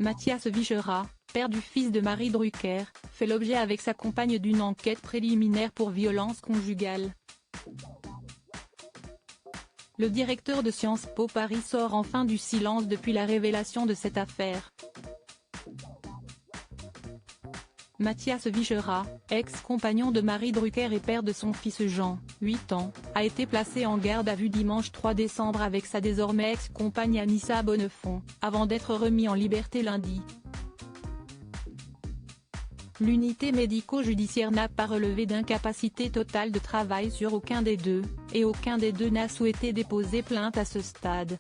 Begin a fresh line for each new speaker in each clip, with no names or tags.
Mathias Vichera, père du fils de Marie Drucker, fait l'objet avec sa compagne d'une enquête préliminaire pour violence conjugale. Le directeur de Sciences Po Paris sort enfin du silence depuis la révélation de cette affaire. Mathias Vichera, ex-compagnon de Marie Drucker et père de son fils Jean, 8 ans, a été placé en garde à vue dimanche 3 décembre avec sa désormais ex-compagne Anissa Bonnefond, avant d'être remis en liberté lundi. L'unité médico-judiciaire n'a pas relevé d'incapacité totale de travail sur aucun des deux, et aucun des deux n'a souhaité déposer plainte à ce stade.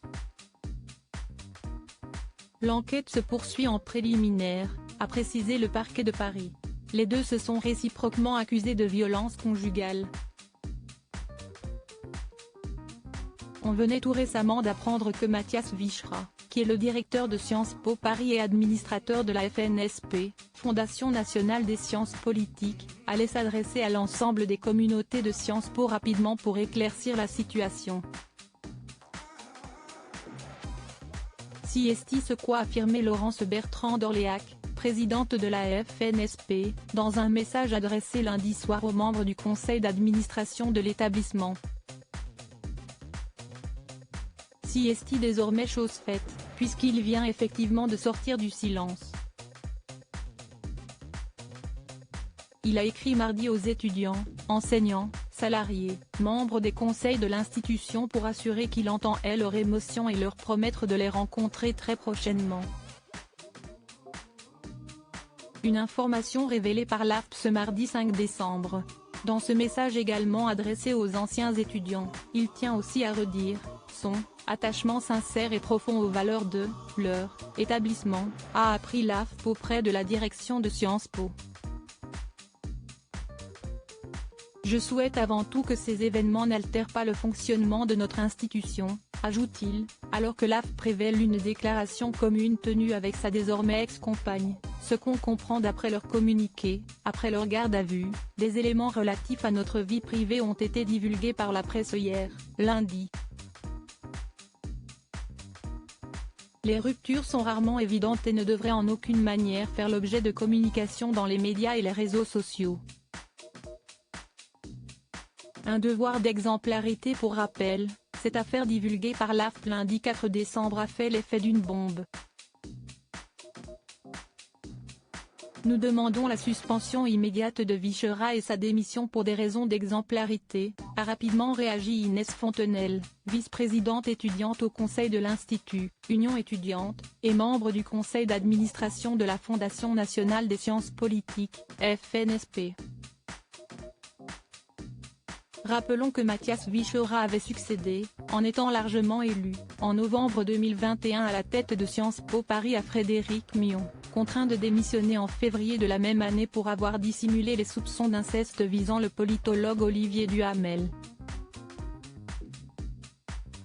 L'enquête se poursuit en préliminaire, a précisé le parquet de Paris. Les deux se sont réciproquement accusés de violence conjugale. On venait tout récemment d'apprendre que Mathias Vichera, qui est le directeur de Sciences Po Paris et administrateur de la FNSP, Fondation nationale des sciences politiques, allait s'adresser à l'ensemble des communautés de Sciences Po rapidement pour éclaircir la situation. Si est-il ce qu'a affirmé Laurence Bertrand d'Orléac, présidente de la FNSP, dans un message adressé lundi soir aux membres du conseil d'administration de l'établissement. Si est-il désormais chose faite, puisqu'il vient effectivement de sortir du silence. Il a écrit mardi aux étudiants, enseignants, salariés, membres des conseils de l'institution pour assurer qu'il entend leurs émotions et leur promettre de les rencontrer très prochainement. Une information révélée par l'AFP ce mardi 5 décembre. Dans ce message également adressé aux anciens étudiants, il tient aussi à redire son attachement sincère et profond aux valeurs de leur établissement, a appris l'AFP auprès de la direction de Sciences Po. Je souhaite avant tout que ces événements n'altèrent pas le fonctionnement de notre institution, ajoute-t-il, alors que l'AFP révèle une déclaration commune tenue avec sa désormais ex-compagne. Ce qu'on comprend d'après leur communiqué, après leur garde à vue, des éléments relatifs à notre vie privée ont été divulgués par la presse hier, lundi. Les ruptures sont rarement évidentes et ne devraient en aucune manière faire l'objet de communication dans les médias et les réseaux sociaux. Un devoir d'exemplarité pour rappel, cette affaire divulguée par l'AFP lundi 4 décembre a fait l'effet d'une bombe. Nous demandons la suspension immédiate de Vichera et sa démission pour des raisons d'exemplarité, a rapidement réagi Inès Fontenelle, vice-présidente étudiante au conseil de l'Institut, Union étudiante, et membre du conseil d'administration de la Fondation nationale des sciences politiques, FNSP. Rappelons que Mathias Vichera avait succédé, en étant largement élu, en novembre 2021 à la tête de Sciences Po Paris à Frédéric Mion, contraint de démissionner en février de la même année pour avoir dissimulé les soupçons d'inceste visant le politologue Olivier Duhamel.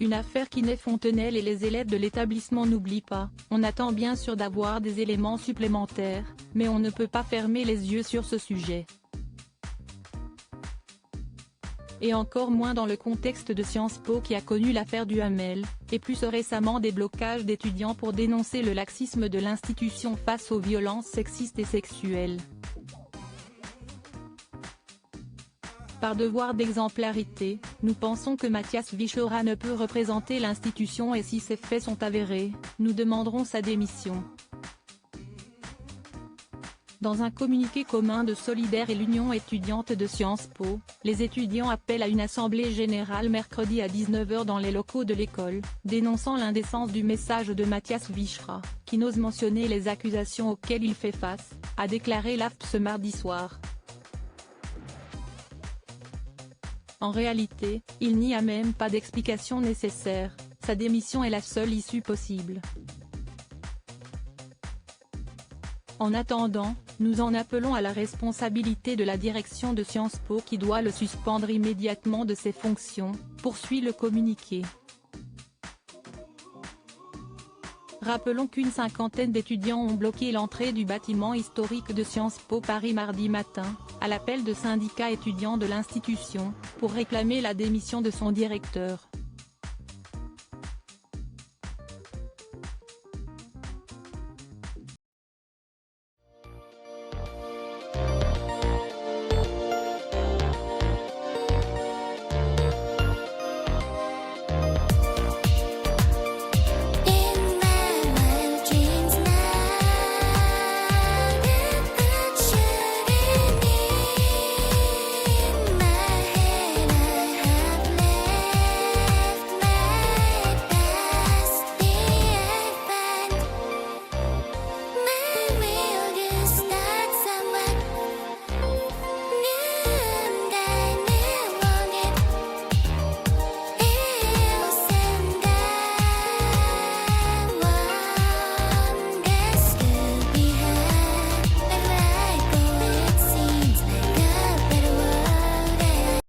Une affaire qu'Inès Fontenelle et les élèves de l'établissement n'oublient pas. On attend bien sûr d'avoir des éléments supplémentaires, mais on ne peut pas fermer les yeux sur ce sujet. Et encore moins dans le contexte de Sciences Po qui a connu l'affaire Duhamel, et plus récemment des blocages d'étudiants pour dénoncer le laxisme de l'institution face aux violences sexistes et sexuelles. Par devoir d'exemplarité, nous pensons que Mathias Vichera ne peut représenter l'institution et si ces faits sont avérés, nous demanderons sa démission. Dans un communiqué commun de Solidaire et l'Union étudiante de Sciences Po, les étudiants appellent à une assemblée générale mercredi à 19 h dans les locaux de l'école, dénonçant l'indécence du message de Mathias Vichera, qui n'ose mentionner les accusations auxquelles il fait face, a déclaré l'AFP ce mardi soir. En réalité, il n'y a même pas d'explication nécessaire, sa démission est la seule issue possible. En attendant, nous en appelons à la responsabilité de la direction de Sciences Po qui doit le suspendre immédiatement de ses fonctions, poursuit le communiqué. Rappelons qu'une cinquantaine d'étudiants ont bloqué l'entrée du bâtiment historique de Sciences Po Paris mardi matin, à l'appel de syndicats étudiants de l'institution, pour réclamer la démission de son directeur.